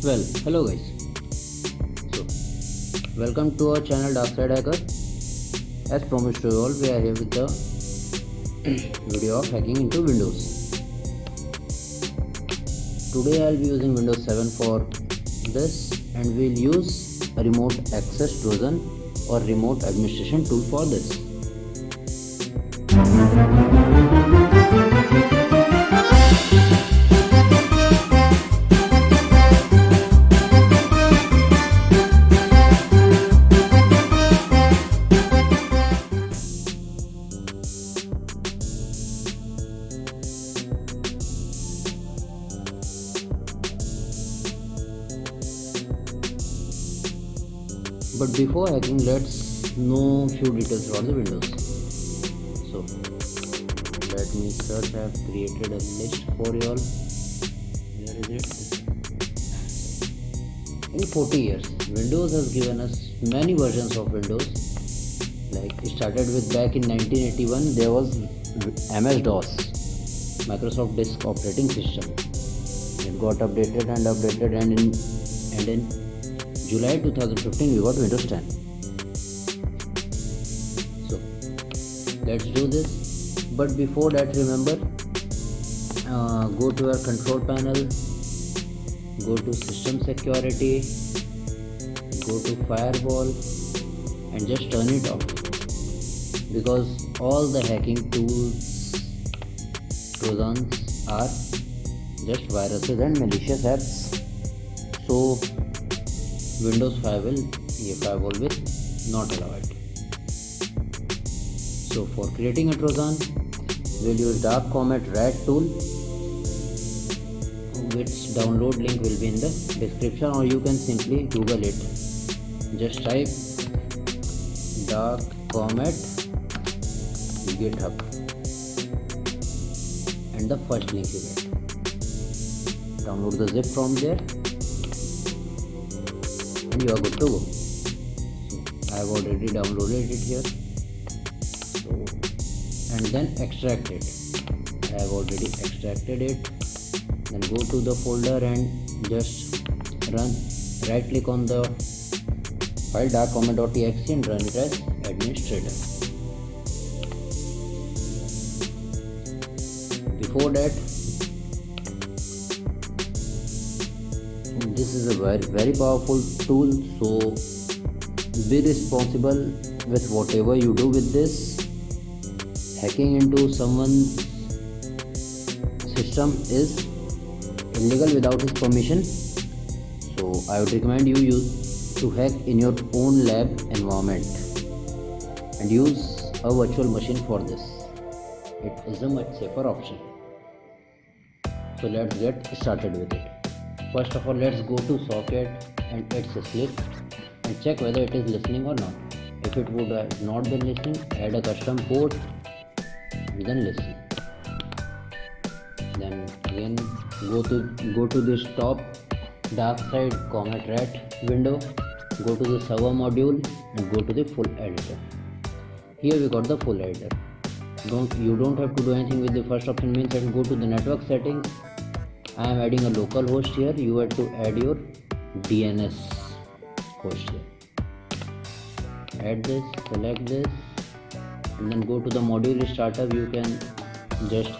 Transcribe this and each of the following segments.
Hello guys. So, welcome to our channel Darkside Hacker. As promised to you all, we are here with the video of hacking into Windows. Today I'll be using Windows 7 for this, and we'll use a remote access Trojan or remote administration tool for this. But before hacking, let's know few details about the Windows. So let me search. I have created a list for you all. Where is it? In 40 years, Windows has given us many versions of Windows. Like it started with back in 1981, there was MS-DOS, Microsoft Disk Operating System. It got updated, and in July 2015 we got Windows 10. So let's do this. But before that, remember, go to your control panel, go to system security, go to firewall, and just turn it off, because all the hacking tools, Trojans, are just viruses and malicious apps. So Windows firewall will not allow it. So for creating a Trojan, we'll use Dark Comet Rat tool, which download link will be in the description, or you can simply Google it. Just type Dark Comet GitHub and the first link you get. Download the zip from there and you are good to go. I have already downloaded it here. So, and then extract it. I have already extracted it. Then go to the folder and just right click on the file darkcomet.txt and run it as administrator. Before that, this is a very powerful tool, so be responsible with whatever you do with this. Hacking into someone's system is illegal without his permission, so I would recommend you to hack in your own lab environment and use a virtual machine for this. It is a much safer option. So let's get started with it. First of all, let's go to socket and its slip and check whether it is listening or not. If it would have not been listening, add a custom port and then listen. Then again go to this top Darkside Comet Rat window, go to the server module and go to the full editor. Here we got the full editor. You don't have to do anything with the first option, means that go to the network settings. I am adding a local host here. You have to add your DNS host here. Add this, select this, and then go to the module startup. You can just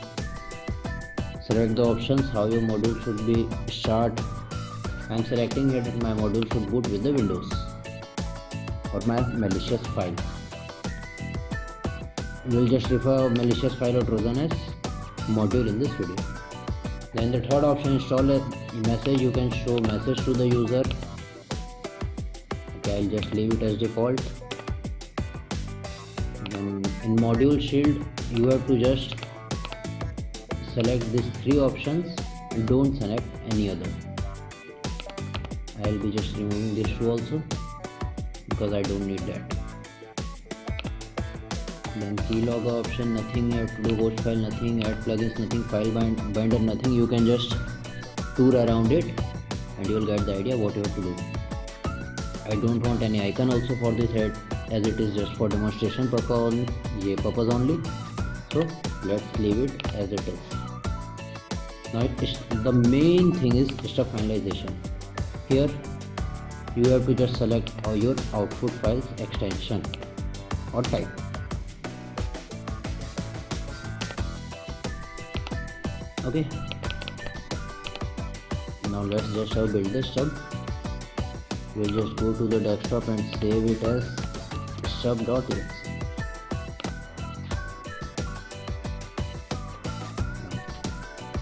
select the options how your module should be start. I am selecting it that my module should boot with the Windows or my malicious file. We will just refer malicious file or Trojan as module in this video. Then the third option, install a message. You can show message to the user. Okay, I'll just leave it as default. Then in module shield, you have to just select these three options and don't select any other. I'll be just removing this two also because I don't need that. Then keylogger option, nothing you have to do, host file nothing, add plugins nothing, file binder nothing. You can just tour around it and you will get the idea what you have to do. I don't want any icon also for this head, as it is just for demonstration purpose only. So let's leave it as it is. Now the main thing is stuff finalization. Here you have to just select your output files extension or type. Okay, now let's just build this stub. We'll just go to the desktop and save it as stub.exe.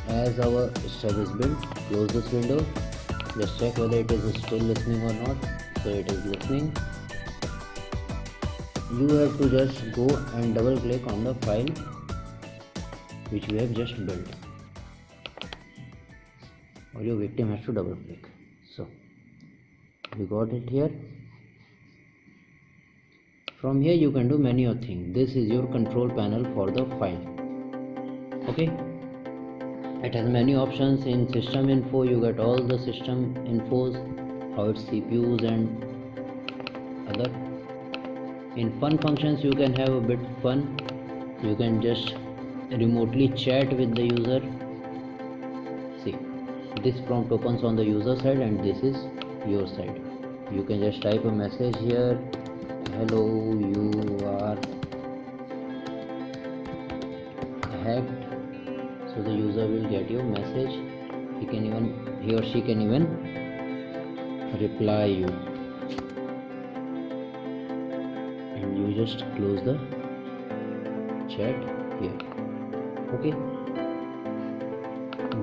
As our stub is built, close this window. Just check whether it is still listening or not. So it is listening. You have to just go and double click on the file which we have just built, or your victim has to double click. So you got it here. From here you can do many other things. This is your control panel for the file. Okay, it has many options. In system info you get all the system infos, how its CPUs and other. In fun functions you can have a bit fun. You can just remotely chat with the user. See, this prompt opens on the user side and this is your side. You can just type a message here. Hello, you are hacked. So the user will get your message. He or she can even reply you. And you just close the chat here. Okay.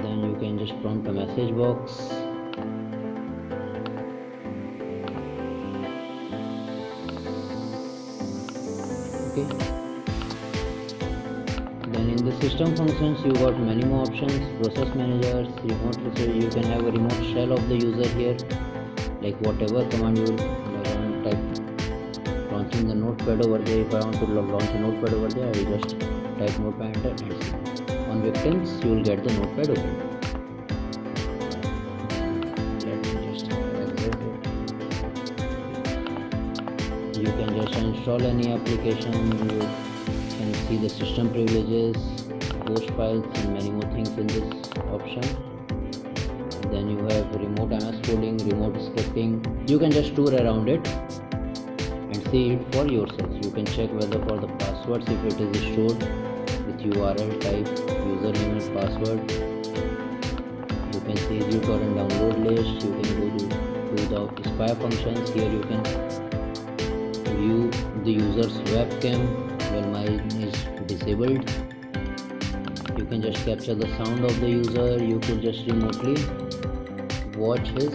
Then you can just prompt a message box. Okay. Then in the system functions you got many more options. Process managers, remote research. You can have a remote shell of the user here, like whatever command you will type. Launching the notepad over there. If I want to launch a notepad over there, I will just type notepad enter and see. On victims you will get the notepad open. Let me just exit it. You can just install any application. You can see the system privileges, host files and many more things in this option. Then you have remote MS coding, remote scripting. You can just tour around it and see it for yourself. You can check whether for the passwords, if it is stored with URL type, username and password. You can see the torrent download list. You can go to the spy functions. Here you can view the user's webcam when mine is disabled. You can just capture the sound of the user. You could just remotely watch his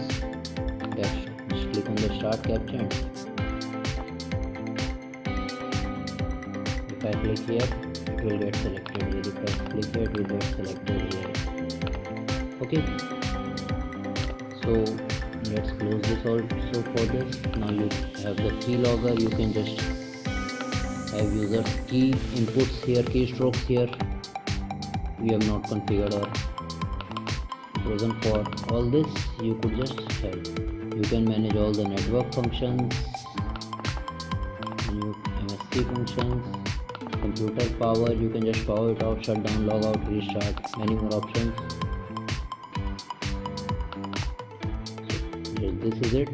capture. Just click on the start capture and if I click here it will get selected here. If I click here it will get selected here. Okay, so let's close this also for this. Now you have the keylogger. You can just have user key inputs here, keystrokes here. We have not configured or chosen for all this. You could just have. You can manage all the network functions, new MSC functions, computer power. You can just power it off, shut down, log out, restart. Many more options. So this is it.